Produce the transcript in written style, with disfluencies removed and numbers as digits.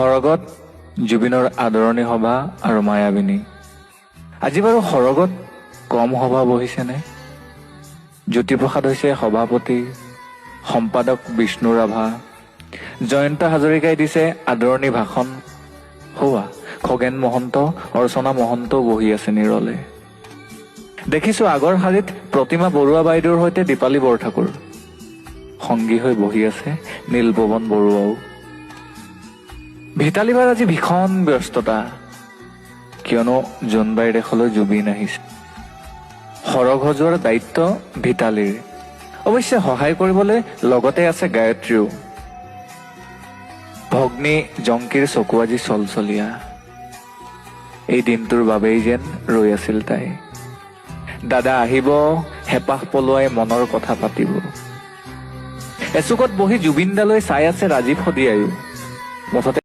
সৰগত জুবিনৰ আদৰণি সভা আৰু মায়াবিনী। আজি বাৰু সৰগত কম সভা বহিছেনে? জ্যোতিপ্ৰসাদ হৈছে সভাপতি, সম্পাদক বিষ্ণু ৰাভা, জয়ন্ত হাজৰিকাই দিছে আদৰণি ভাষণ। হোৱা খগেন মহন্ত, অৰ্চনা মহন্তও বহি আছে নিৰলে। দেখিছো আগৰ শাৰীত প্ৰতিমা বৰুৱা বাইদেউৰ সৈতে দীপালী বৰঠাকুৰ, সংগী হৈ বহি আছে নীলপৱন বৰুৱাও। ভিতালীবাৰ আজি ভীষণ ব্যস্ততা, কিয়নো জোনবাইৰ দেশলৈ জুবিন আহিছে। সৰগ সজোৱাৰ দায়িত্ব ভিতালীৰ। অৱশ্যে সহায় কৰিবলৈ লগতে আছে গায়ত্ৰীও। ভগ্নী জংকীৰ চকু আজি চলচলীয়া। এই দিনটোৰ বাবেই যেন ৰৈ আছিল তাই। দাদা আহিব, হেঁপাহ পলোৱাই মনৰ কথা পাতিব। এচুকত বহি জুবিন দালৈ চাই আছে ৰাজীৱ সদিয়ায়ো। মুঠতে